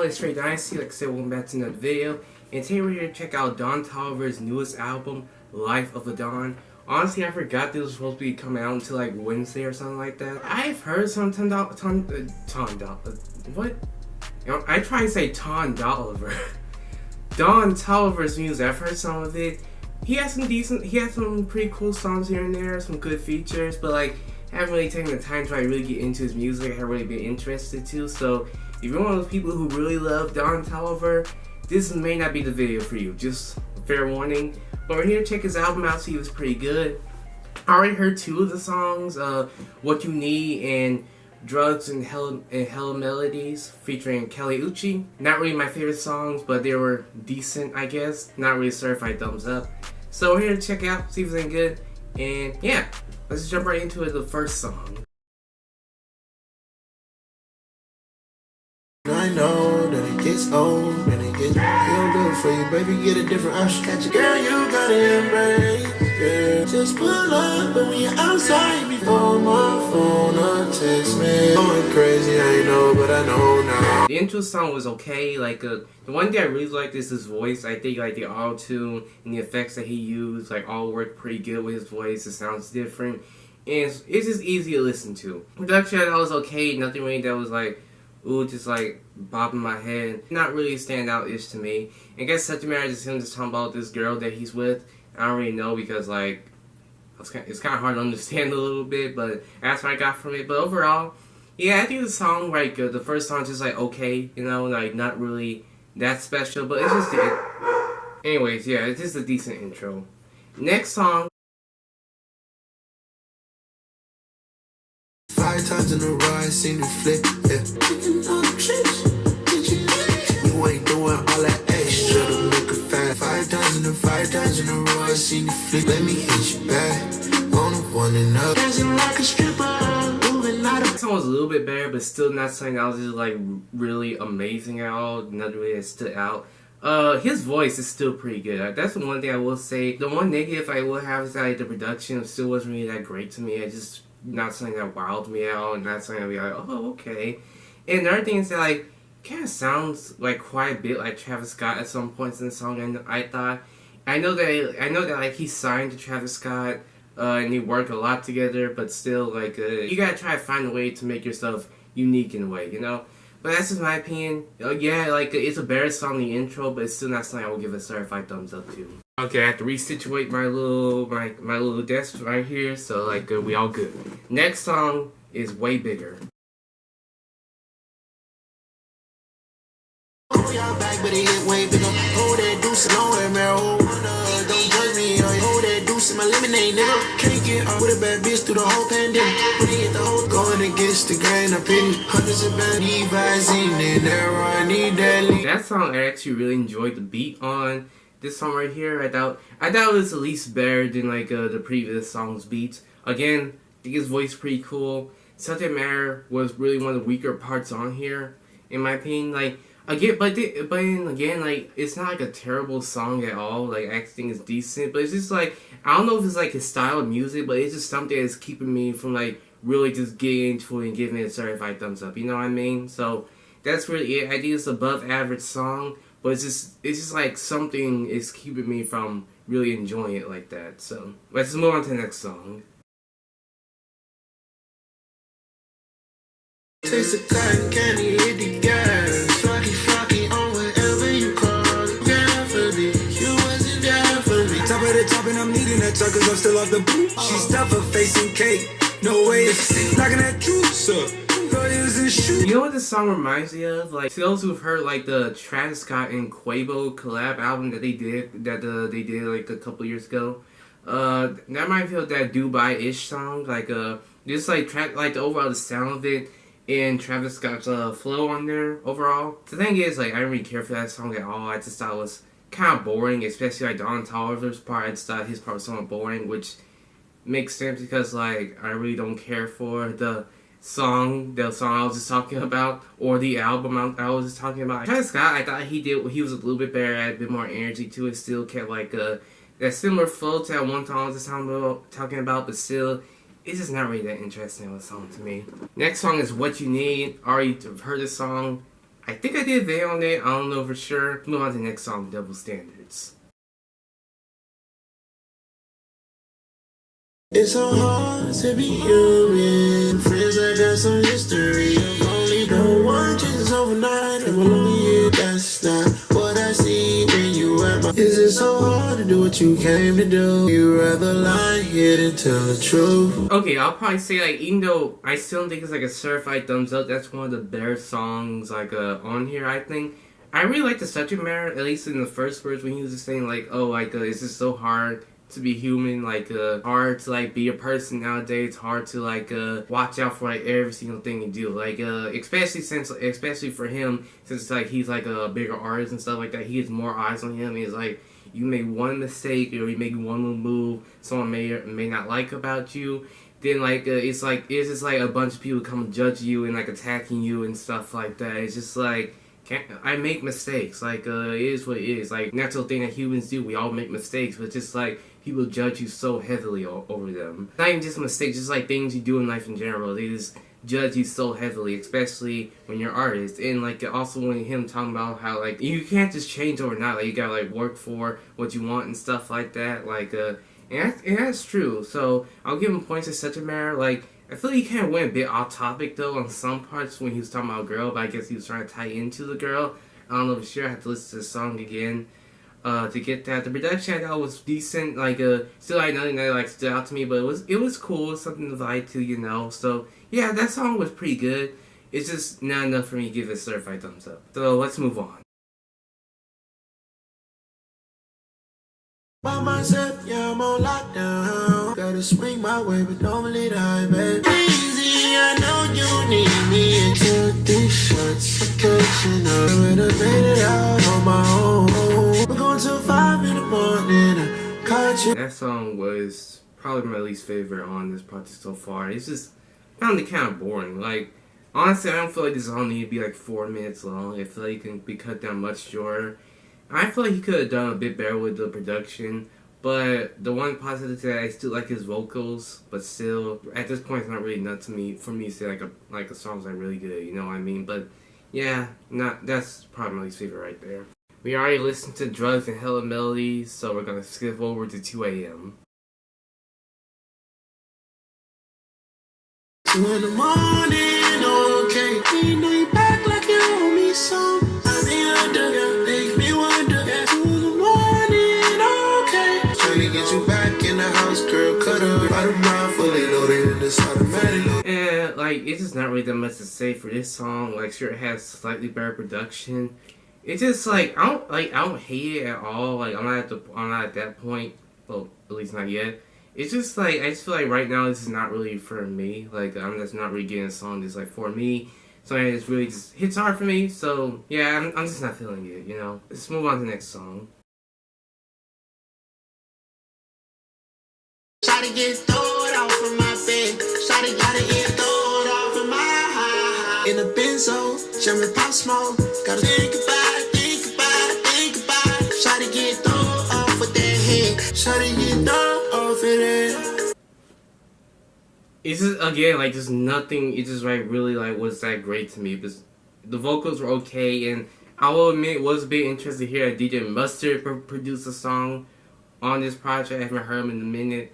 channel, it's Straight Dynasty. Like I said, welcome back to another video. And today we're here to check out Don Toliver's newest album, Life of a Don. Honestly, I forgot this was supposed to be coming out until like Wednesday or something like that. I've heard some what? I try to say Ton Toliver. Don Toliver's music, I've heard some of it. He has some pretty cool songs here and there, some good features, but like, I haven't really taken the time to really get into his music. I haven't really been interested to, so if you're one of those people who really love Don Toliver, this may not be the video for you, just a fair warning. But we're here to check his album out, see if it's pretty good. I already heard two of the songs, What You Need and Drugs and Hella Melodies, featuring Kelly Uchis. Not really my favorite songs, but they were decent, I guess. Not really certified thumbs up. So we're here to check it out, see if it's any good, and yeah, let's jump right into it, the first song. I know that it gets old and it gets real good for you, baby. Get a different option. Catch a girl, you gotta embrace. Yeah. Just pull up, but when you're outside, before my phone or text me. Going crazy, I know, but I know now. The intro song was okay. Like the one thing I really liked is his voice. I think like the auto-tune and the effects that he used, like all worked pretty good with his voice. It sounds different, and it's just easy to listen to. Production I thought was okay. Nothing really that was like, ooh, just like bobbing my head. Not really a standout-ish to me. I guess such a matter is him just talking about this girl that he's with. I don't really know because like it's kind of hard to understand a little bit, but that's what I got from it. But overall, yeah, I think the song, like the first song, just like okay, you know, like not really that special, but it's just anyways, yeah, it's just a decent intro. Next song. 5 times in a row, I seen you flip, yeah. Taking all the trips, you ain't doing all that extra to make a fat. 5 times in a row, I seen you flip. Let me hit you back on the one another. Dancing like a stripper, moving out of. This song was a little bit better, but still not something that was just like really amazing at all. Nothing really that stood out. His voice is still pretty good. That's the one thing I will say. The one negative I will have is that like, the production still wasn't really that great to me. I just not something that wowed me out, and not something I'd be like, oh, okay. And the other thing is that, like, kind of sounds like quite a bit like Travis Scott at some points in the song. And I thought, I know that like he signed to Travis Scott, and they work a lot together, but still, like, you gotta try to find a way to make yourself unique in a way, you know. But that's just my opinion. Yeah, like it's a better song than the intro, but it's still not something I will give a certified thumbs up to. Okay, I have to resituate my little desk right here, so like we all good. Next song is Way Bigger. Oh, y'all back, but it hit way bigger. Hold that deuce nowhere, marijuana. Don't judge me, hold that deuce in my lemonade, nigga. Can't get up with a bad bitch through the whole pandemic. When he hit the whole going against the grain, I pity. Hundreds of bad Levi's in there, I need that. That song I actually really enjoyed the beat on. This song right here, I thought it was at least better than like the previous song's beats. Again, I think his voice is pretty cool. Subject matter was really one of the weaker parts on here, in my opinion. Like again, but then again, like it's not like a terrible song at all. Like I think it's decent, but it's just like I don't know if it's like his style of music, but it's just something that's keeping me from like really just getting into it and giving it a certified thumbs up. You know what I mean? So that's really it. I think it's above average song. But it's just like something is keeping me from really enjoying it like that. So let's just move on to the next song. Taste of cotton candy, hit the gas. Flocky on whatever you call it. Down for me, you wasn't down for me. Top of the top and I'm needing that talk cause I'm still off the boot. She stuffed her face in cake. No way, knocking that juice up. You know what this song reminds me of? Like, to those who've heard like the Travis Scott and Quavo collab album that they did like a couple years ago, that reminds me of that Dubai-ish song. Like just like like the overall the sound of it and Travis Scott's flow on there overall. The thing is, like I didn't really care for that song at all. I just thought it was kind of boring, especially like Don Toliver's part. I just thought his part was somewhat boring, which makes sense because like I really don't care for the song I was just talking about, or the album I was just talking about. Travis Scott, I thought he was a little bit better, had a bit more energy to it, still kept like that similar flow to that one song I was just talking about, but still, it's just not really that interesting of a song to me. Next song is What You Need. Already heard this song. I think I did a video on it. I don't know for sure. Move on to the next song, Double Standards. It's so hard to be human. Friends, I got some history. I've only known one chance overnight. I'm alone here, that's not what I see when you at my. Is it so hard to do what you came to do? You rather lie here than tell the truth. Okay, I'll probably say, like, even though I still don't think it's like a certified thumbs up, that's one of the better songs like on here, I think. I really like the subject matter, at least in the first verse when he was just saying like, oh, like it's just so hard to be human, like hard to like be a person nowadays. It's hard to like watch out for like every single thing you do, like especially for him, since like he's like a bigger artist and stuff like that. He has more eyes on him. He's like, you make one mistake or you make one move someone may or may not like about you, then like it's just like a bunch of people come judge you and like attacking you and stuff like that. It's just like, I make mistakes, like it is what it is, like natural thing that humans do. We all make mistakes, but just like people judge you so heavily over them. Not even just mistakes, just like things you do in life in general. They just judge you so heavily, especially when you're artists. And like also when him talking about how like you can't just change overnight, like you gotta like work for what you want and stuff like that. Like and that's true. So I'll give him points in such a matter. Like I feel like he kind of went a bit off topic though on some parts when he was talking about a girl, but I guess he was trying to tie into the girl. I don't know for sure. I have to listen to the song again to get that. The production I thought was decent. Like still like nothing that like stood out to me, but it was cool. It was something to vibe to, you know. So yeah, that song was pretty good. It's just not enough for me to give it a certified thumbs up. So let's move on. By myself, yeah, I'm on lockdown. Gotta swing my way, but don't believe I, babe. Easy, I know you need me until these shots are catching up. I would've made it out on my own. We're going till 5 in the morning. I caught you. That song was probably my least favorite on this project so far. It's just found it kind of boring. Like honestly, I don't feel like this song need to be like 4 minutes long. I feel like it can be cut down much shorter. I feel like he could have done a bit better with the production, but the one positive that I still like his vocals, but still at this point it's not really enough to me for me to say like a song's like really good, you know what I mean? But yeah, that's probably my least favorite right there. We already listened to Drugs and Hella Melodies, so we're gonna skip over to 2 a.m. 2 in the morning, okay. You know you back like you owe me some. I be under, make me wonder. 2 in the morning, okay. Trying to get you back in the house, girl. Cut up, bottom line fully loaded in this automatic. And like it's just not really that much to say for this song. Like sure it has slightly better production. It's just like I don't hate it at all. Like I'm not at that point. Well, at least not yet. It's just like I just feel like right now this is not really for me. Like I'm just not really getting a song that's like for me. So it just really just hits hard for me. So yeah, I'm just not feeling it. You know. Let's move on to the next song. Shawty get thrown off from my bed. Shawty gotta get thrown off from my high. In a benzo, jumping pop smoke. Gotta think about it, think about it, think about it. Shawty get thrown off with that head. Shawty get thrown off with that. It's just again like just nothing. It just like really like was that great to me. Because the vocals were okay, and I will admit it was a bit interesting to hear DJ Mustard produce a song on this project. I haven't heard him in a minute.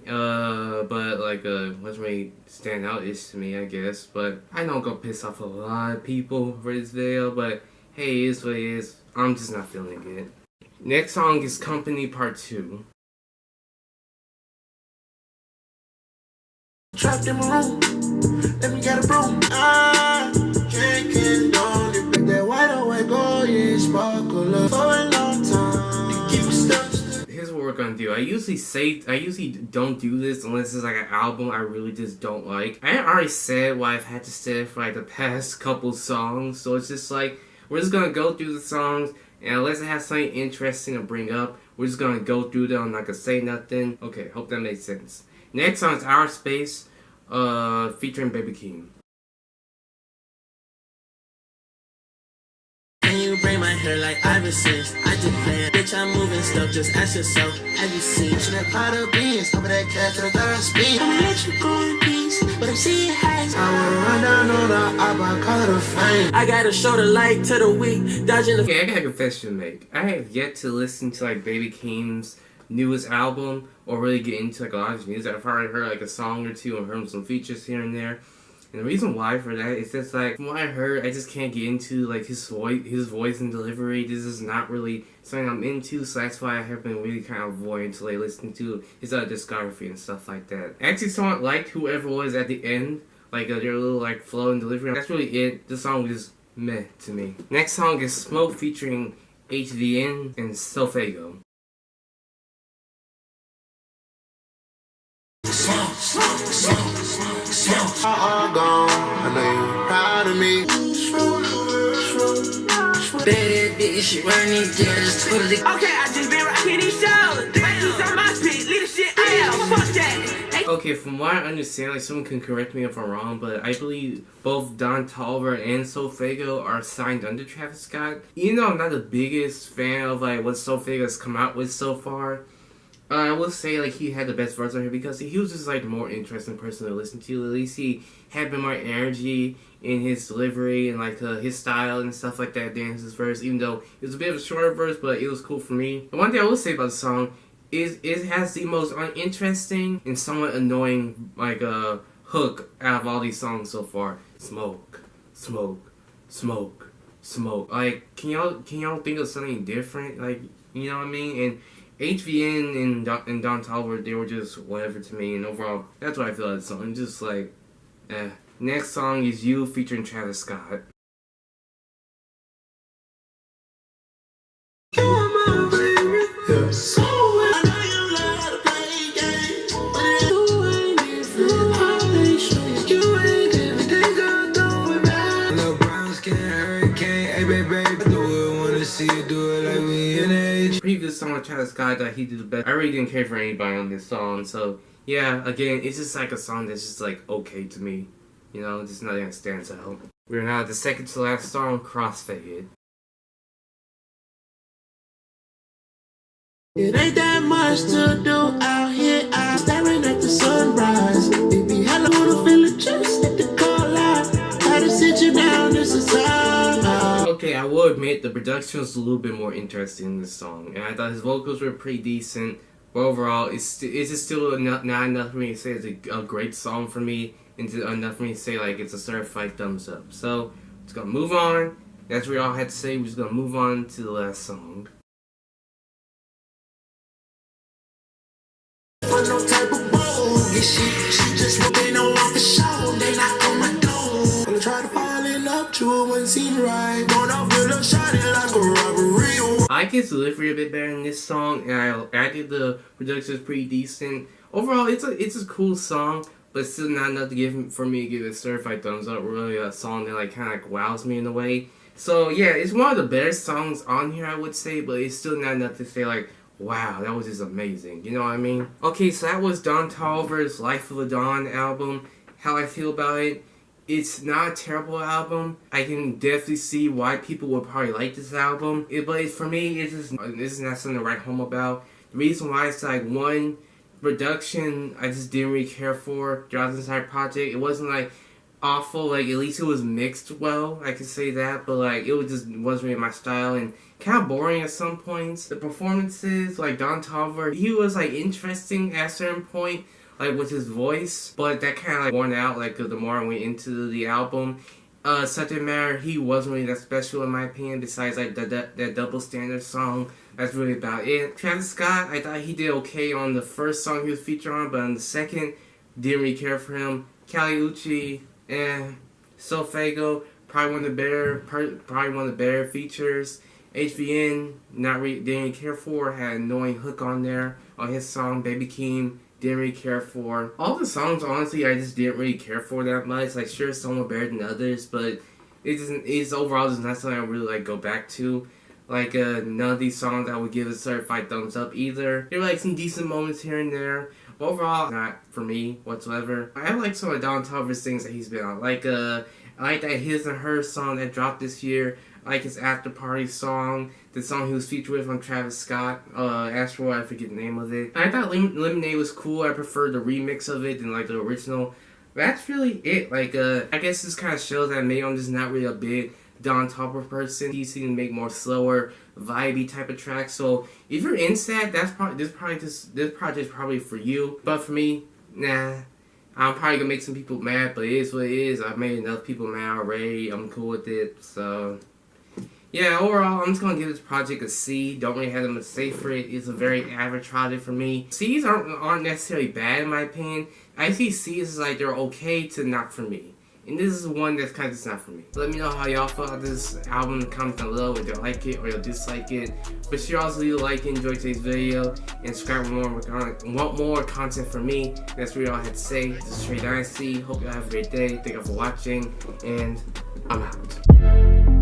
But like what's really stand out is to me, I guess. But I know I'm gonna piss off a lot of people for this video, but hey, it is what it is. I'm just not feeling it. Next song is Company Part 2. Trapped in my room, let me get a broom. I'm drinking, don't it break that white away, gold, yeah, sparkle for a long time. You keep me stuck. Here's what we're gonna do. I usually don't do this unless it's like an album I really just don't like. I already said what I've had to say for like the past couple songs, so it's just like we're just gonna go through the songs, and unless it has something interesting to bring up, we're just gonna go through them. I'm not gonna say nothing. Okay, hope that makes sense. Next song is Our Space, featuring Baby King. Can you braid my hair like Iverson's? I just play, bitch, I'm moving stuff, just ask yourself, have you seen? Should that pot of beans, over that cat to the third speed. I'ma let you go in peace, but I'm seeing highs. run down on the op, I call it a fame. I gotta show the light to the weak, dodging the. Okay, I got a confession to make. I have yet to listen to like Baby Keem's newest album or really get into like a lot of his music. I've already heard like a song or two and heard some features here and there. And the reason why for that is just like from what I heard, I just can't get into like his voice and delivery. This is not really something I'm into, so that's why I have been really kind of avoiding to like listen to his discography and stuff like that. I actually somewhat liked whoever was at the end, like their little like flow and delivery. That's really it. The song was meh to me. Next song is Smoke featuring HVN and Sofago. All gone, I know you're proud of me. Bad bitch, running just put it. Okay, I just been rocking these shoulders. He's on my feet, lead the shit out. Fuck that. Okay, from what I understand, like someone can correct me if I'm wrong, but I believe both Don Toliver and Sofago are signed under Travis Scott. Even though I'm not the biggest fan of like what Sofago's come out with so far, I will say like he had the best verse on here because he was just like the more interesting person to listen to. At least he had a bit more energy in his delivery and like his style and stuff like that during his verse. Even though it was a bit of a shorter verse, but it was cool for me. The one thing I will say about the song is it has the most uninteresting and somewhat annoying like hook out of all these songs so far. Smoke, smoke, smoke, smoke. Like can y'all think of something different? Like you know what I mean? And HVN and Don Toliver, they were just whatever to me, and overall, that's what I feel of the song. Just like, eh. Next song is You featuring Travis Scott. Previous song with Travis Scott that he did the best. I really didn't care for anybody on this song, so yeah, again, it's just like a song that's just like okay to me. You know, just nothing that stands out. We're now at the second to last song, Crossfit. It ain't that much to do out here. I'm staring at the sunrise. Baby, hello, wanna feel it just at the call line. How to sit you down, this is time. Okay, I will admit the production was a little bit more interesting in this song, and I thought his vocals were pretty decent. But overall, it's just still not enough for me to say it's a great song for me, and enough for me to say like it's a certified thumbs up. So, just gonna move on. That's what we all had to say. We're just gonna move on to the last song. No type of bogey she just they know off the show. They knock on my door. Gonna try to fall in love to it when seem right. Gonna feel a shot like a robbery. I like his delivery a bit better in this song, and I think the production is pretty decent. Overall, it's a cool song, but still not enough for me to give it a certified thumbs up. Really, a song that like kind of like wows me in a way. So yeah, it's one of the better songs on here, I would say, but it's still not enough to say like, wow, that was just amazing. You know what I mean? Okay, so that was Don Toliver's Life of a Don album. How I feel about it. It's not a terrible album. I can definitely see why people would probably like this album. But for me, this is not something to write home about. The reason why is like, one, production I just didn't really care for throughout this entire project. It wasn't like awful, like at least it was mixed well, I could say that, but like it wasn't really my style and kind of boring at some points. The performances, like Don Toliver, he was like interesting at a certain point, like with his voice, but that kind of like worn out like the more I went into the album. Subject matter, he wasn't really that special in my opinion, besides like that Double Standard song. That's really about it. Travis Scott, I thought he did okay on the first song he was featured on, but on the second, didn't really care for him. Kali Uchis and Sofago, probably one of the better features. HVN, didn't really care for, had an annoying hook on there on his song. Baby Keem, didn't really care for. All the songs, honestly, I just didn't really care for that much. Like, sure, some were better than others, but it's overall just not something I really like go back to. Like, none of these songs I would give a certified thumbs up either. There were like some decent moments here and there. Overall, not for me whatsoever. I like some of Don Toliver's things that he's been on. Like, I like that His and Her song that dropped this year. I like his After Party song. The song he was featured with on Travis Scott. Astro, I forget the name of it. I thought Lemonade was cool. I preferred the remix of it than like the original that's really it. Like, I guess this kind of shows that maybe I'm just not really a big Don Topper person. He seems to make more slower, vibey type of tracks. So if you're into that, this project's probably for you. But for me, nah. I'm probably gonna make some people mad, but it is what it is. I've made enough people mad already. I'm cool with it. So yeah, overall, I'm just gonna give this project a C. Don't really have much to say for it. It's a very average project for me. C's aren't necessarily bad in my opinion. I see C's as like they're okay to not for me. And this is one that's kind of just not for me. Let me know how y'all feel about this album in the comments down below, whether you like it or you'll dislike it. But sure, also leave a like and enjoy today's video, and subscribe for want more content from me. That's really all I had to say. This is Trey Dynasty. Hope y'all have a great day. Thank y'all for watching, and I'm out.